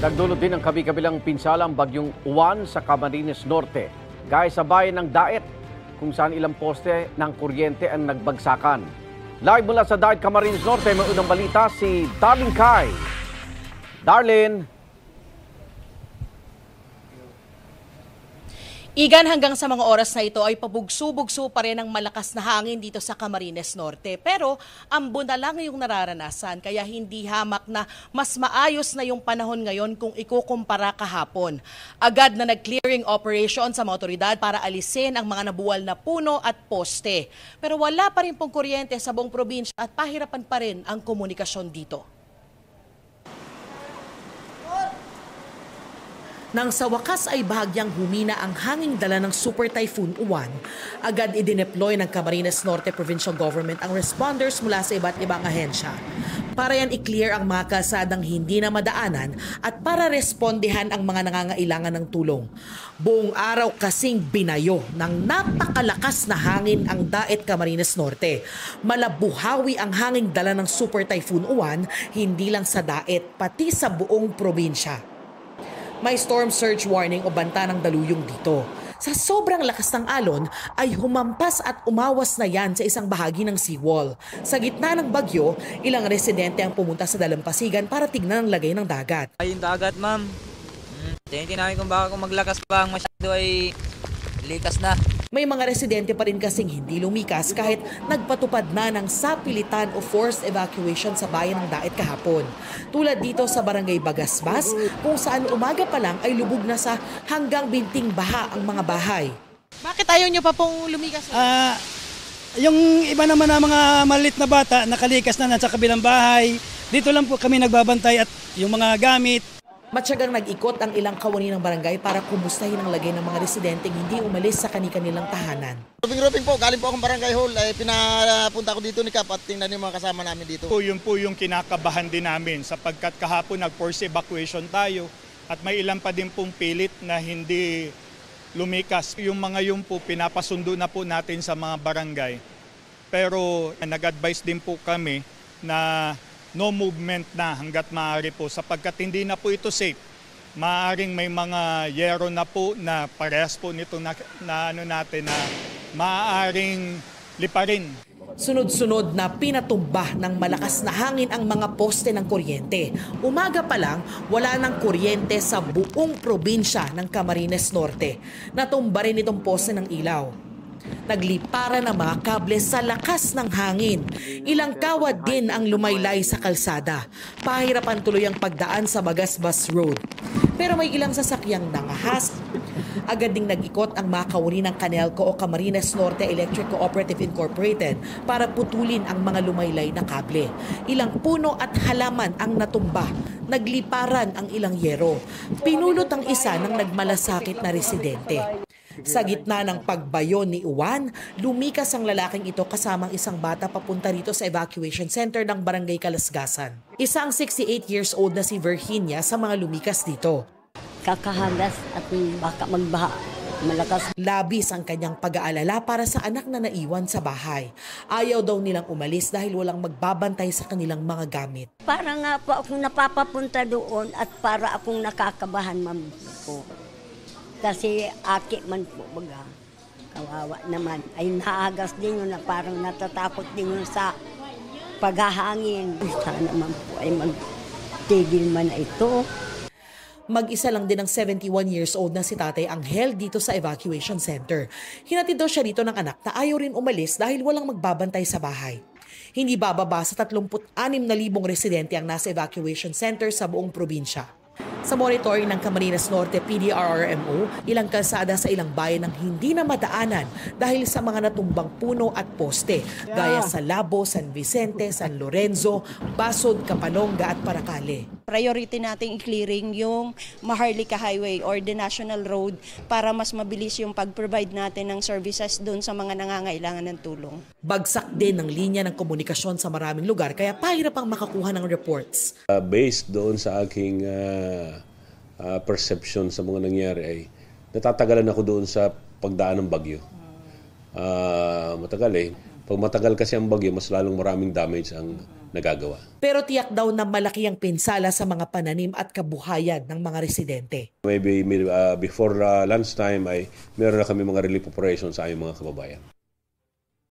Nagdulot din ng kabi-kabilang pinsala ang bagyong Uwan sa Camarines Norte, gaya sa bayan ng Daet, kung saan ilang poste ng kuryente ang nagbagsakan. Live mula sa Daet, Camarines Norte, may unang balita si Darlene Kai. Darlene. Igan, hanggang sa mga oras na ito ay pabugso-bugso pa rin ang malakas na hangin dito sa Camarines Norte. Pero ambon na lang yung nararanasan, kaya hindi hamak na mas maayos na yung panahon ngayon kung ikukumpara kahapon. Agad na nag-clearing operation sa mga otoridad para alisin ang mga nabuwal na puno at poste. Pero wala pa rin pong kuryente sa buong probinsya at pahirapan pa rin ang komunikasyon dito. Nang sa wakas ay bahagyang humina ang hanging dala ng Super Typhoon Uwan, agad idineploy ng Camarines Norte Provincial Government ang responders mula sa iba't ibang ahensya para yan i-clear ang mga kalsadang hindi na madaanan at para respondihan ang mga nangangailangan ng tulong. Buong araw kasing binayo ng napakalakas na hangin ang Daet, Camarines Norte. Malabuhawi ang hanging dala ng Super Typhoon Uwan, hindi lang sa Daet, pati sa buong probinsya. May storm surge warning o banta ng daluyong dito. Sa sobrang lakas ng alon ay humampas at umawas na yan sa isang bahagi ng seawall. Sa gitna ng bagyo, ilang residente ang pumunta sa dalampasigan para tignan ang lagay ng dagat. Ay, yung dagat, ma'am. Tinahin kung baka kung maglakas pa ang masyado ay likas na. May mga residente pa rin kasing hindi lumikas kahit nagpatupad na ng sapilitan o forced evacuation sa bayan ng Daet kahapon. Tulad dito sa Barangay Bagasbas, kung saan umaga pa lang ay lubog na sa hanggang binting baha ang mga bahay. Bakit ayaw nyo pa pong lumikas? Yung iba naman na mga maliit na bata, nakalikas na sa kabilang bahay. Dito lang po kami nagbabantay at yung mga gamit. Matyagang nag-ikot ang ilang kawani ng barangay para kumustahin ang lagay ng mga residenteng hindi umalis sa kani-kanilang tahanan. Ruping po, galing po akong barangay hall, pinapunta ko dito ni Kap at tingnan yung mga kasama namin dito. Yun po yung kinakabahan din namin sapagkat kahapon nag-force evacuation tayo at may ilan pa din pong pilit na hindi lumikas. Yung mga yun po pinapasundo na po natin sa mga barangay. Pero nag-advise din po kami na no movement na hanggat maaari po sapagkat hindi na po ito safe. Maaaring may mga yero na po na parehas po nito na maaaring liparin. Sunod-sunod na pinatumba ng malakas na hangin ang mga poste ng kuryente. Umaga pa lang, wala ng kuryente sa buong probinsya ng Camarines Norte. Natumba rin itong poste ng ilaw. Nagliparan ang mga kable sa lakas ng hangin. Ilang kawad din ang lumaylay sa kalsada. Pahirapan tuloy ang pagdaan sa Bagasbas Road. Pero may ilang sasakyang nangahas. Agad ding nag-ikot ang mga kawani ng Canelco o Camarines Norte Electric Cooperative Incorporated para putulin ang mga lumaylay na kable. Ilang puno at halaman ang natumba. Nagliparan ang ilang yero. Pinulot ang isa ng nagmalasakit na residente. Sa gitna ng pagbayo ni Uwan, lumikas ang lalaking ito kasamang isang bata papunta rito sa evacuation center ng Barangay Kalasgasan. Isa ang 68 years old na si Virginia sa mga lumikas dito. Kakahagas at baka magbaha. Malakas. Labis ang kanyang pag-aalala para sa anak na naiwan sa bahay. Ayaw daw nilang umalis dahil walang magbabantay sa kanilang mga gamit. Para nga po akong napapapunta doon at para akong nakakabahan, ma'am po. Kasi aki man po, baga, kawawa naman. Ay naagas din yun na parang natatakot din yun sa paghahangin. Sana naman po ay magtigil man na ito. Mag-isa lang din ang 71 years old na si Tatay Angel dito sa evacuation center. Hinatid daw siya rito ng anak na ayaw rin umalis dahil walang magbabantay sa bahay. Hindi bababa sa 36,000 residente ang nasa evacuation center sa buong probinsya. Sa monitoring ng Camarines Norte PDRRMO, ilang kalsada sa ilang bayan ang hindi na madaanan dahil sa mga natumbang puno at poste, gaya sa Labo, San Vicente, San Lorenzo, Basod, Kapalonga at Paracale. Priority nating i-clearing yung Maharlika Highway or the National Road para mas mabilis yung pag-provide natin ng services doon sa mga nangangailangan ng tulong. Bagsak din ng linya ng komunikasyon sa maraming lugar kaya pahirap ang makakuha ng reports. Based doon sa aking perception sa mga nangyari ay natatagalan ako doon sa pagdaan ng bagyo. Matagal pag matagal kasi ang bagyo, mas lalong maraming damage ang nagagawa. Pero tiyak daw na malaki ang pinsala sa mga pananim at kabuhayan ng mga residente. Maybe before lunchtime ay meron na kami mga relief operations sa aming mga kababayan.